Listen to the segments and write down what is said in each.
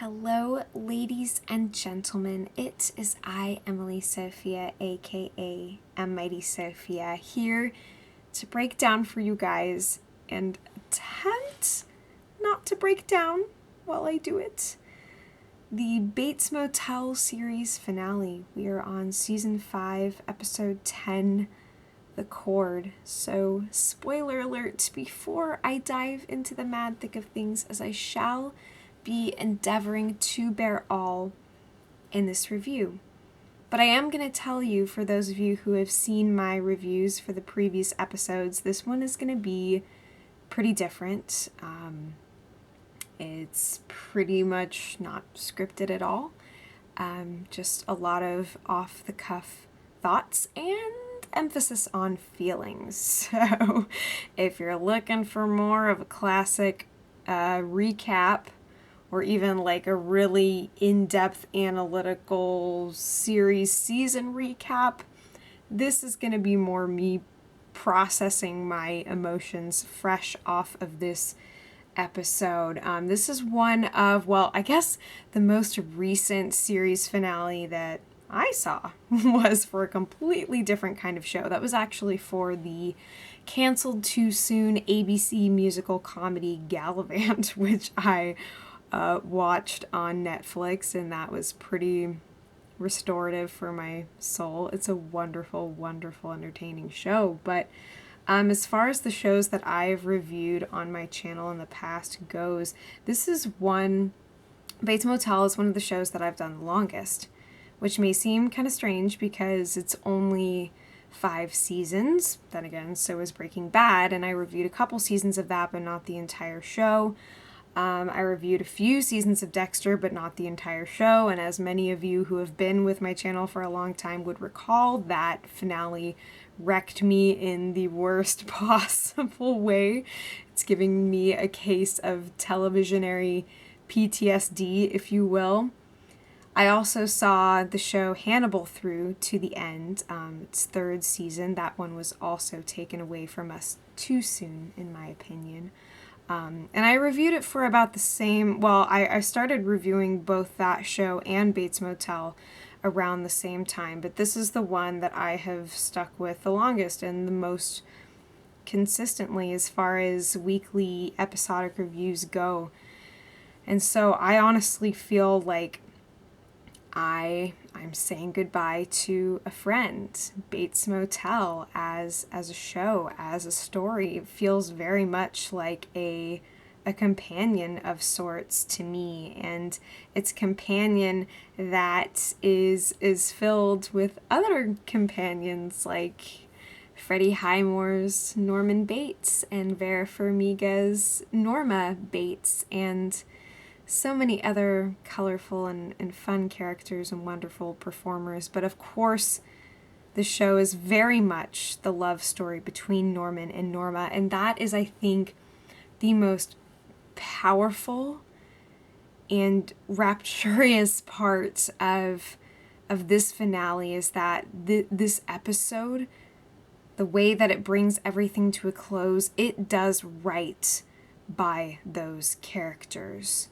Hello, ladies and gentlemen. It is I, Emily Sophia, aka Mighty Sophia, here to break down for you guys and attempt not to break down while I do it. The Bates Motel series finale. We are on season 5, episode 10, The Cord. So, spoiler alert before I dive into the mad thick of things, as I shall be endeavoring to bear all in this review. But I am going to tell you, for those of you who have seen my reviews for the previous episodes, this one is going to be pretty different. It's pretty much not scripted at all. Just a lot of off-the-cuff thoughts and emphasis on feelings. So if you're looking for more of a classic recap, or even like a really in-depth analytical series season recap, this is going to be more me processing my emotions fresh off of this episode. This is one of, well, I guess the most recent series finale that I saw was for a completely different kind of show. That was actually for the canceled too soon ABC musical comedy Gallivant, which I watched on Netflix, and that was pretty restorative for my soul. It's a wonderful, wonderful, entertaining show. But as far as the shows that I've reviewed on my channel in the past goes, this is one, Bates Motel is one of the shows that I've done the longest, which may seem kind of strange because it's only 5 seasons. Then again, so is Breaking Bad, and I reviewed a couple seasons of that, but not the entire show. I reviewed a few seasons of Dexter, but not the entire show, and as many of you who have been with my channel for a long time would recall, that finale wrecked me in the worst possible way. It's giving me a case of televisionary PTSD, if you will. I also saw the show Hannibal through to the end, its 3rd season. That one was also taken away from us too soon, in my opinion. And I reviewed it for about the same, well, I started reviewing both that show and Bates Motel around the same time, but this is the one that I have stuck with the longest and the most consistently as far as weekly episodic reviews go. And so I honestly feel like I'm saying goodbye to a friend. Bates Motel as a show, as a story, it feels very much like a companion of sorts to me, and it's a companion that is filled with other companions like Freddie Highmore's Norman Bates and Vera Farmiga's Norma Bates, and so many other colorful and fun characters and wonderful performers. But of course, the show is very much the love story between Norman and Norma, and that is, I think, the most powerful and rapturous part of this finale, is that this episode, the way that it brings everything to a close, it does right by those characters.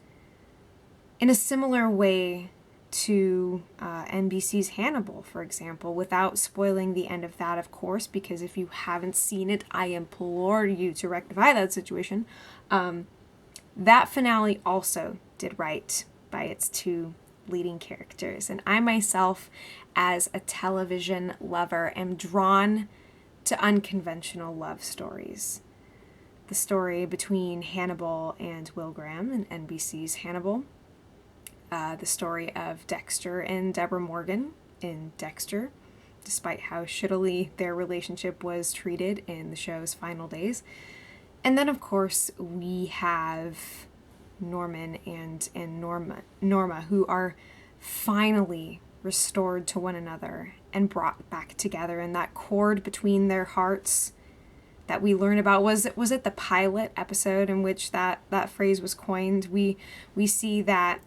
In a similar way to NBC's Hannibal, for example, without spoiling the end of that, of course, because if you haven't seen it, I implore you to rectify that situation. That finale also did right by its 2 leading characters. And I myself, as a television lover, am drawn to unconventional love stories. The story between Hannibal and Will Graham in NBC's Hannibal. The story of Dexter and Deborah Morgan in Dexter, despite how shittily their relationship was treated in the show's final days. And then, of course, we have Norman and Norma, who are finally restored to one another and brought back together. And that cord between their hearts that we learn about, was it the pilot episode in which that phrase was coined? We see that.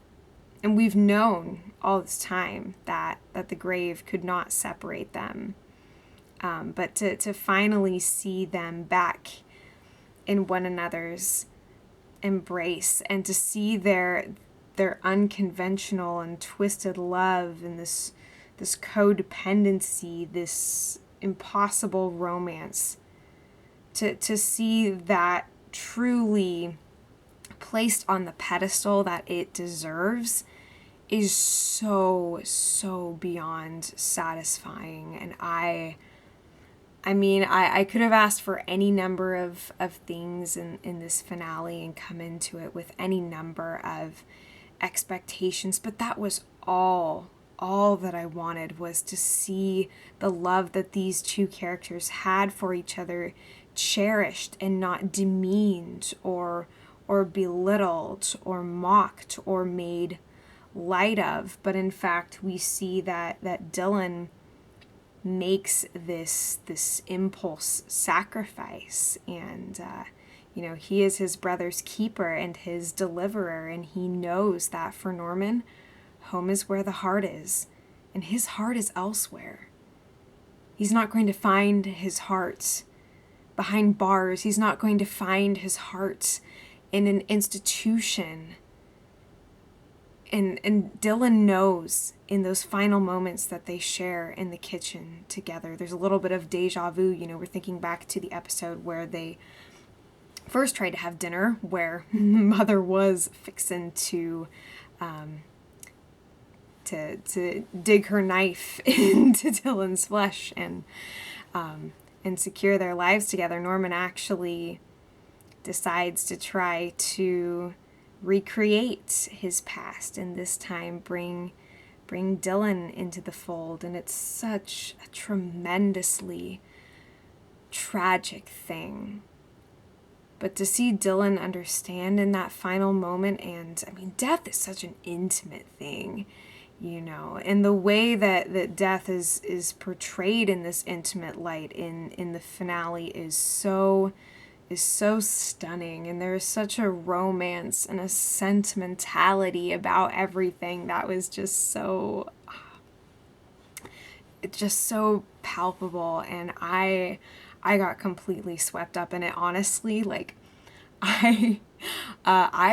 And we've known all this time that the grave could not separate them. But to finally see them back in one another's embrace and to see their their unconventional and twisted love and this codependency, this impossible romance, to see that truly placed on the pedestal that it deserves is so beyond satisfying. And I could have asked for any number of things in this finale and come into it with any number of expectations, but that was all that I wanted, was to see the love that these two characters had for each other cherished and not demeaned or belittled or mocked or made light of. But in fact, we see that Dylan makes this impulse sacrifice, and he is his brother's keeper and his deliverer, and he knows that for Norman, home is where the heart is, and his heart is elsewhere. He's not going to find his heart behind bars. He's not going to find his heart in an institution. And Dylan knows in those final moments that they share in the kitchen together. There's a little bit of deja vu. We're thinking back to the episode where they first tried to have dinner, where Mother was fixing to dig her knife into Dylan's flesh and secure their lives together. Norman actually decides to try to recreate his past, and this time bring Dylan into the fold. And it's such a tremendously tragic thing. But to see Dylan understand in that final moment, and death is such an intimate thing, and the way that death is portrayed in this intimate light in the finale is so stunning, and there is such a romance and a sentimentality about everything that was just so palpable, and I got completely swept up in it. Honestly, I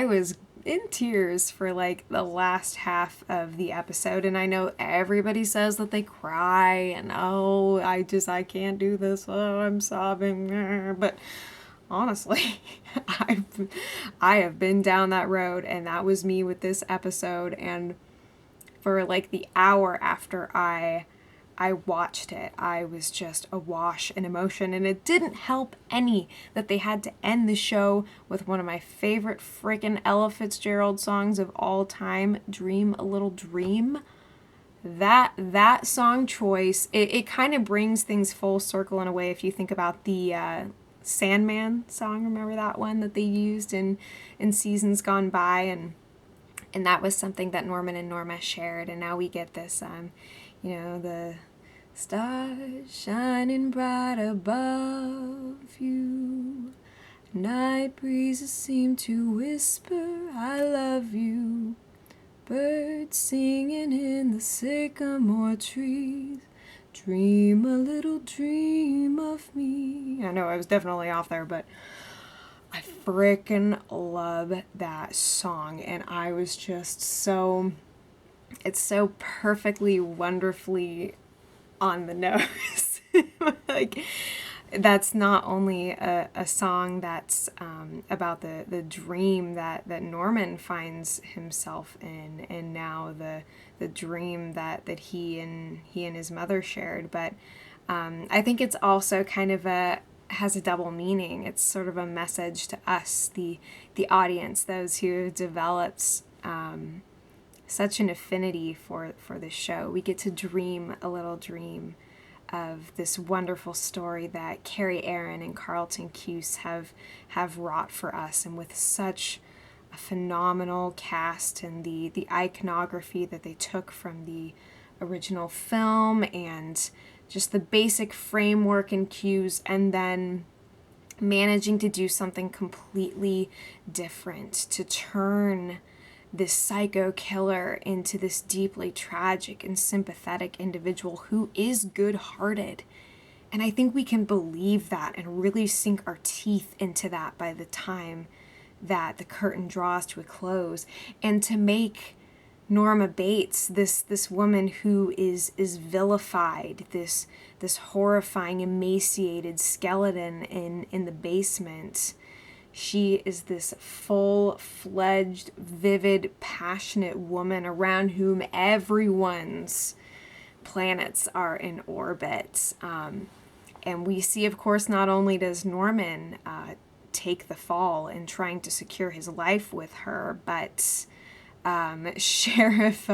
was in tears for the last half of the episode, and I know everybody says that they cry and I can't do this, I'm sobbing, but honestly, I have been down that road, and that was me with this episode. And for the hour after I watched it, I was just awash in emotion, and it didn't help any that they had to end the show with one of my favorite freaking Ella Fitzgerald songs of all time, Dream a Little Dream. That song choice, it kind of brings things full circle in a way if you think about the Sandman song. Remember that one that they used in seasons gone by, and that was something that Norman and Norma shared, and now we get this the stars shining bright above you, night breezes seem to whisper I love you, birds singing in the sycamore trees, dream a little dream of me. I know I was definitely off there, but I frickin' love that song, and I was just it's so perfectly, wonderfully on the nose. That's not only a song that's about the dream that Norman finds himself in, and now the dream that he and his mother shared, but I think it's also kind of has a double meaning. It's sort of a message to us, the audience, those who have developed such an affinity for this show. We get to dream a little dream of this wonderful story that Carrie Aaron and Carlton Cuse have wrought for us, and with such a phenomenal cast, and the iconography that they took from the original film, and just the basic framework and cues, and then managing to do something completely different, to turn this psycho killer into this deeply tragic and sympathetic individual who is good-hearted. And I think we can believe that and really sink our teeth into that by the time that the curtain draws to a close, and to make Norma Bates, this woman who is vilified, this horrifying, emaciated skeleton in the basement. She is this full-fledged, vivid, passionate woman around whom everyone's planets are in orbit. And we see, of course, not only does Norman take the fall in trying to secure his life with her, but Sheriff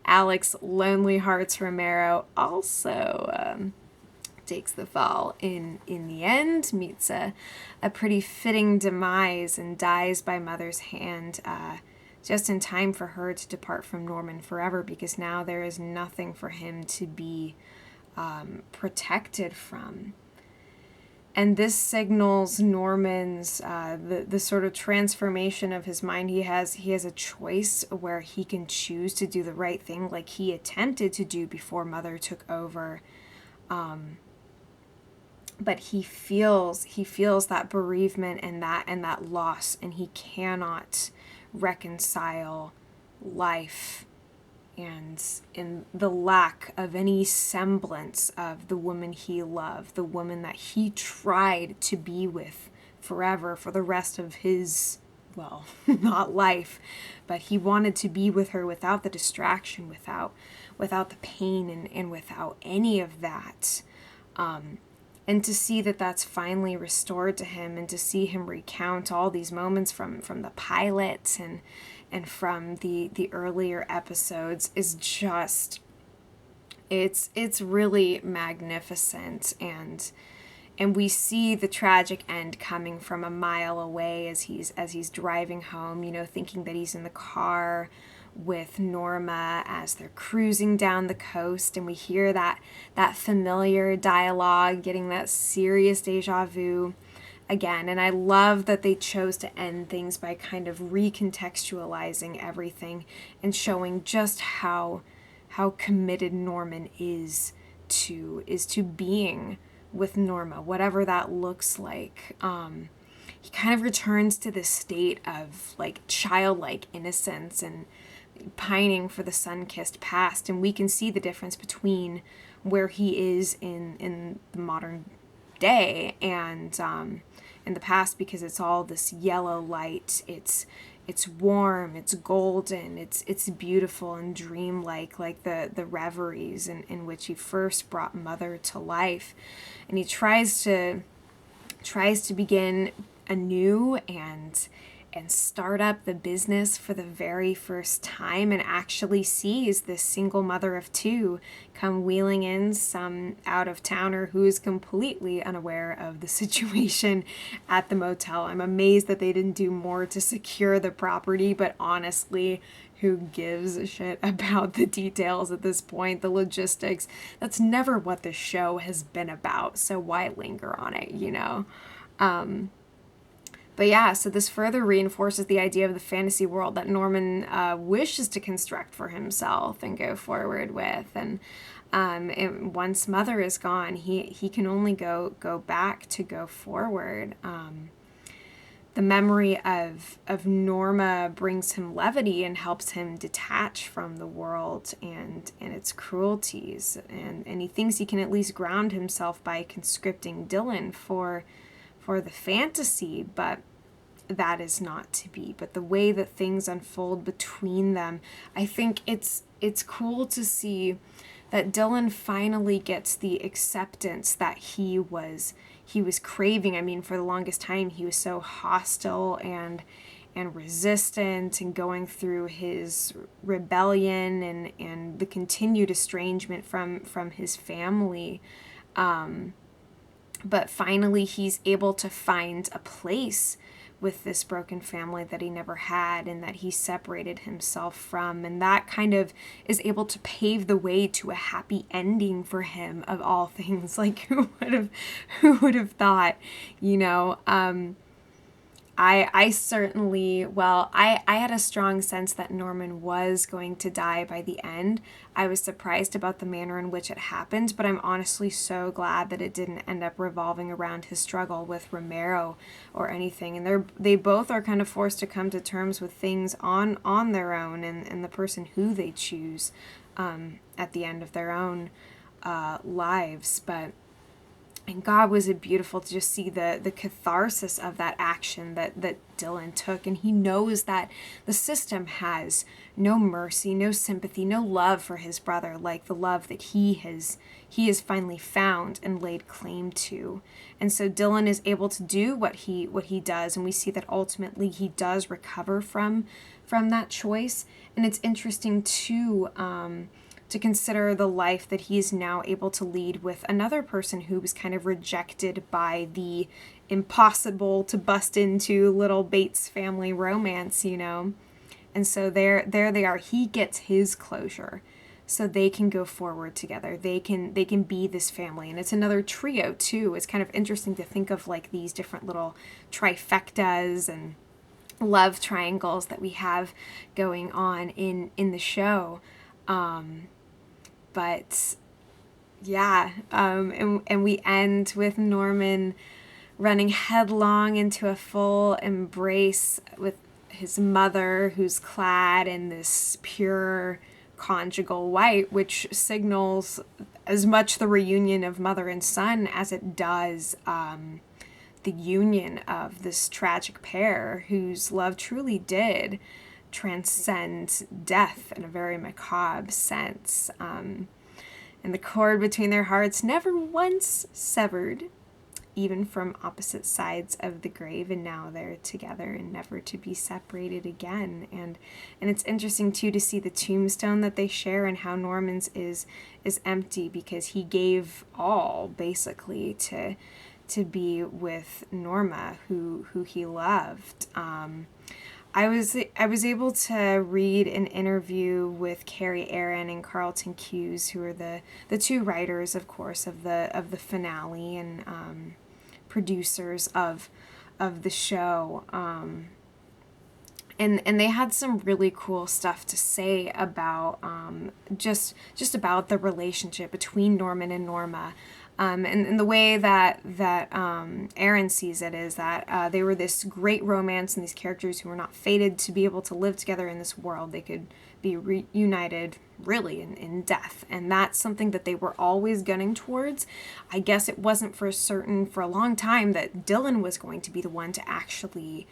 Alex Lonely Hearts Romero also takes the fall in the end, meets a pretty fitting demise, and dies by Mother's hand just in time for her to depart from Norman forever, because now there is nothing for him to be protected from. And this signals Norman's the sort of transformation of his mind. He has a choice where he can choose to do the right thing, like he attempted to do before Mother took over. But he feels that bereavement and that loss, and he cannot reconcile life and in the lack of any semblance of the woman he loved, the woman that he tried to be with forever for the rest of his, well, not life, but he wanted to be with her without the distraction, without the pain, and without any of that. And to see that that's finally restored to him, and to see him recount all these moments from the pilot and from the earlier episodes is just, it's really magnificent. And we see the tragic end coming from a mile away as he's driving home, thinking that he's in the car with Norma as they're cruising down the coast, and we hear that familiar dialogue, getting that serious deja vu again. And I love that they chose to end things by kind of recontextualizing everything and showing just how committed Norman is to being with Norma, whatever that looks like. He kind of returns to this state of like childlike innocence and pining for the sun-kissed past, and we can see the difference between where he is in the modern day and in the past, because it's all this yellow light. It's warm, it's golden, it's beautiful and dreamlike, like the reveries in which he first brought Mother to life. And he tries to begin anew and start up the business for the very first time, and actually sees this single mother of two come wheeling in some out-of-towner who is completely unaware of the situation at the motel. I'm amazed that they didn't do more to secure the property, but honestly, who gives a shit about the details at this point, the logistics? That's never what the show has been about, so why linger on it, But yeah, so this further reinforces the idea of the fantasy world that Norman wishes to construct for himself and go forward with. And once Mother is gone, he can only go back to go forward. The memory of Norma brings him levity and helps him detach from the world and its cruelties. And he thinks he can at least ground himself by conscripting Dylan for the fantasy, but that is not to be. But the way that things unfold between them, I think it's cool to see that Dylan finally gets the acceptance that he was craving. I mean, for the longest time, he was so hostile and resistant and going through his rebellion and the continued estrangement from his family. But finally, he's able to find a place with this broken family that he never had and that he separated himself from. And that kind of is able to pave the way to a happy ending for him, of all things. Like, who would have thought, I certainly, well, I had a strong sense that Norman was going to die by the end. I was surprised about the manner in which it happened, but I'm honestly so glad that it didn't end up revolving around his struggle with Romero or anything. And they both are kind of forced to come to terms with things on their own, and the person who they choose at the end of their own lives. But and God, was it beautiful to just see the catharsis of that action that Dylan took. And he knows that the system has no mercy, no sympathy, no love for his brother, like the love that he has finally found and laid claim to. And so Dylan is able to do what he does, and we see that ultimately he does recover from that choice. And it's interesting to consider the life that he is now able to lead with another person who was kind of rejected by the impossible to bust into little Bates family romance, you know. And so there they are. He gets his closure, so they can go forward together. They can be this family, and it's another trio too. It's kind of interesting to think of like these different little trifectas and love triangles that we have going on in the show. But yeah, and we end with Norman running headlong into a full embrace with his mother, who's clad in this pure conjugal white, which signals as much the reunion of mother and son as it does the union of this tragic pair whose love truly did transcend death in a very macabre sense. And the cord between their hearts never once severed, even from opposite sides of the grave, and now they're together and never to be separated again. And it's interesting too to see the tombstone that they share, and how Norman's is empty because he gave all basically to be with Norma, who he loved. I was able to read an interview with Carrie Aaron and Carlton Cuse, who are the two writers, of course, of the finale and producers of the show. And they had some really cool stuff to say about just about the relationship between Norman and Norma. And the way that Aaron sees it is that they were this great romance, and these characters who were not fated to be able to live together in this world. They could be reunited really in death. And that's something that they were always gunning towards. I guess it wasn't for certain for a long time that Dylan was going to be the one to actually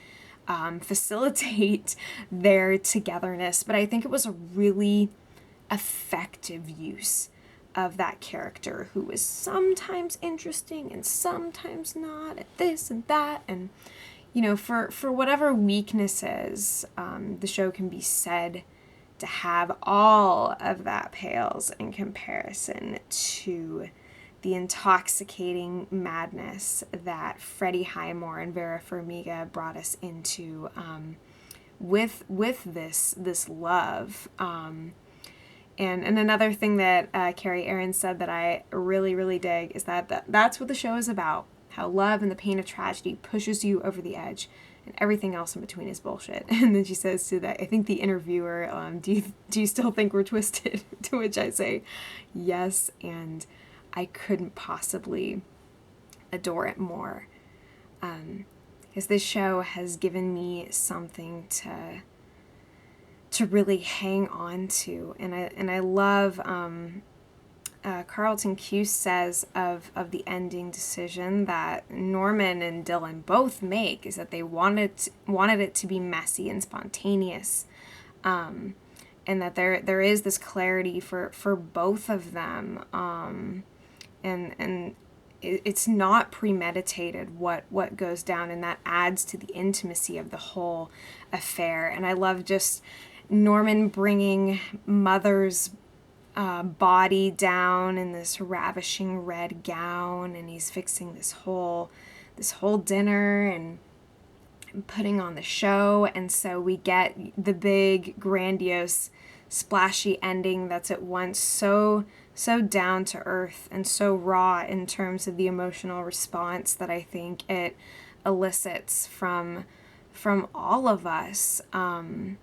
facilitate their togetherness. But I think it was a really effective use of that character, who was sometimes interesting and sometimes not, at this and that. And you know, for whatever weaknesses the show can be said to have, all of that pales in comparison to the intoxicating madness that Freddie Highmore and Vera Farmiga brought us into with this love. And another thing that Carrie Aaron said that I really, really dig is that's what the show is about. How love and the pain of tragedy pushes you over the edge, and everything else in between is bullshit. And then she says to that, I think the interviewer, do you still think we're twisted? To which I say, yes, and I couldn't possibly adore it more. Because this show has given me something to really hang on to, and I love Carlton Cuse says of the ending decision that Norman and Dylan both make is that they wanted it to be messy and spontaneous, and that there is this clarity for both of them, and it's not premeditated what goes down, and that adds to the intimacy of the whole affair. And I love just Norman bringing Mother's body down in this ravishing red gown, and he's fixing this whole dinner and putting on the show. And so we get the big, grandiose, splashy ending that's at once so down to earth and so raw in terms of the emotional response that I think it elicits from from all of us. And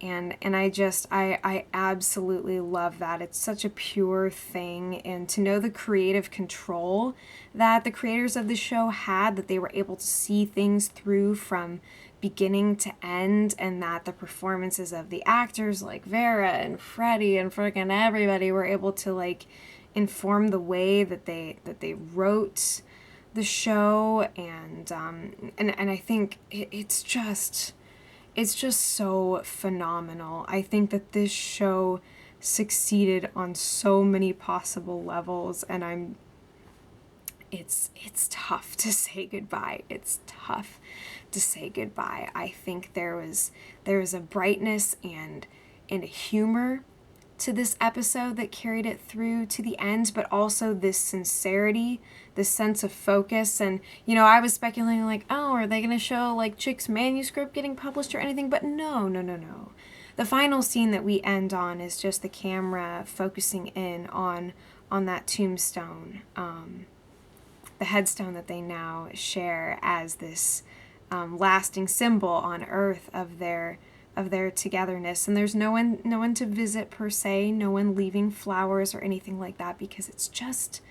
I absolutely love that. It's such a pure thing, and to know the creative control that the creators of the show had, that they were able to see things through from beginning to end, and that the performances of the actors like Vera and Freddie and freaking everybody were able to like inform the way that they wrote the show, and I think it's just so phenomenal. I think that this show succeeded on so many possible levels, and it's tough to say goodbye. It's tough to say goodbye. I think there was a brightness and a humor to this episode that carried it through to the end, but also this sincerity, this sense of focus. And, you know, I was speculating like, oh, are they going to show like Chick's manuscript getting published or anything? But no. The final scene that we end on is just the camera focusing in on that tombstone, the headstone that they now share as this lasting symbol on Earth of their togetherness. And there's no one to visit per se, no one leaving flowers or anything like that, because it's just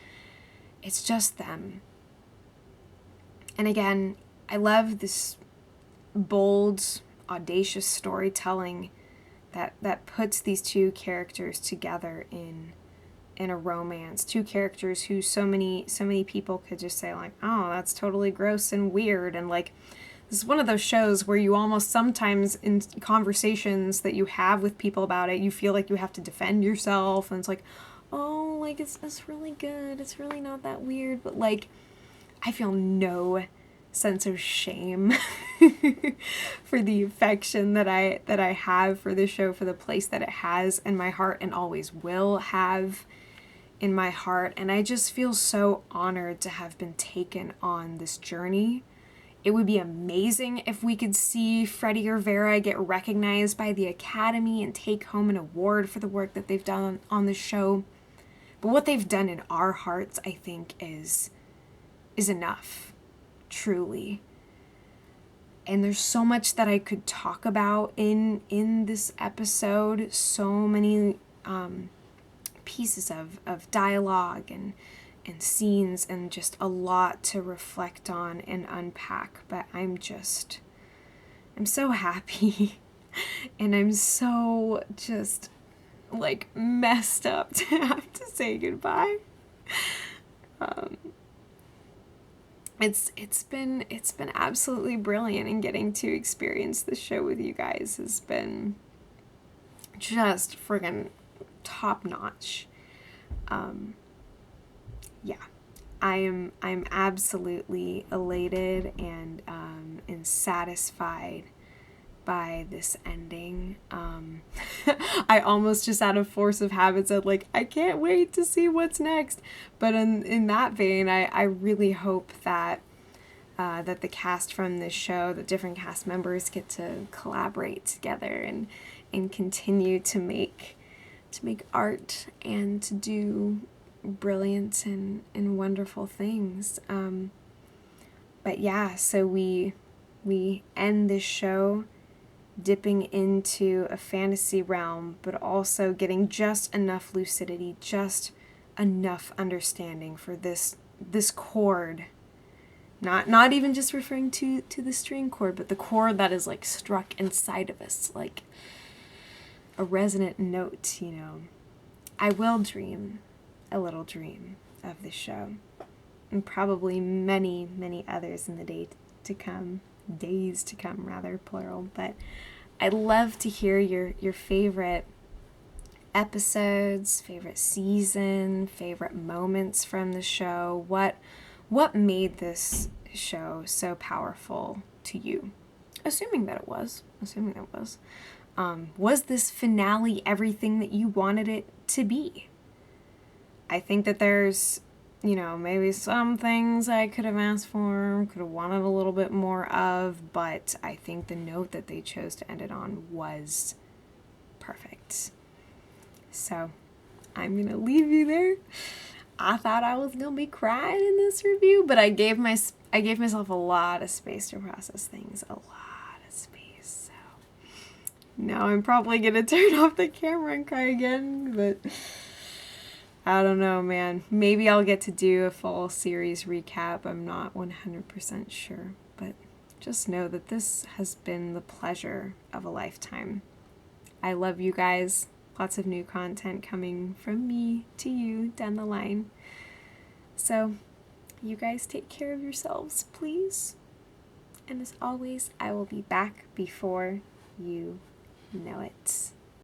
them. And again, I love this bold, audacious storytelling that puts these two characters together in a romance. Two characters who so many people could just say like, oh, that's totally gross and weird, and like, this is one of those shows where you almost sometimes in conversations that you have with people about it, you feel like you have to defend yourself, and it's like, oh, like it's really good, it's really not that weird, but like, I feel no sense of shame for the affection that I have for this show, for the place that it has in my heart and always will have in my heart. And I just feel so honored to have been taken on this journey. It would be amazing if we could see Freddie or Vera get recognized by the Academy and take home an award for the work that they've done on the show. But what they've done in our hearts, I think, is enough, truly. And there's so much that I could talk about in this episode, so many pieces of dialogue and scenes, and just a lot to reflect on and unpack. But I'm so happy and I'm so just like messed up to have to say goodbye. It's been absolutely brilliant, and getting to experience the show with you guys has been just friggin' top notch. Yeah, I'm absolutely elated and satisfied by this ending. I almost just out of force of habit said like, I can't wait to see what's next. But in that vein, I really hope that that the cast from this show, the different cast members, get to collaborate together and continue to make art and to do brilliant and wonderful things. But yeah, so we end this show dipping into a fantasy realm, but also getting just enough lucidity, just enough understanding for this chord. Not even just referring to the string chord, but the chord that is like struck inside of us, like a resonant note, you know. I will dream a little dream of this show, and probably many, many others in the days to come, plural. But I'd love to hear your favorite episodes, favorite season, favorite moments from the show. What made this show so powerful to you? Assuming that it was. Was this finale everything that you wanted it to be? I think that there's, you know, maybe some things I could have asked for, could have wanted a little bit more of, but I think the note that they chose to end it on was perfect. So I'm going to leave you there. I thought I was going to be crying in this review, but I gave myself a lot of space to process things, a lot Now I'm probably gonna turn off the camera and cry again, but I don't know, man. Maybe I'll get to do a full series recap. I'm not 100% sure, but just know that this has been the pleasure of a lifetime. I love you guys. Lots of new content coming from me to you down the line. So, you guys take care of yourselves, please. And as always, I will be back before you know it.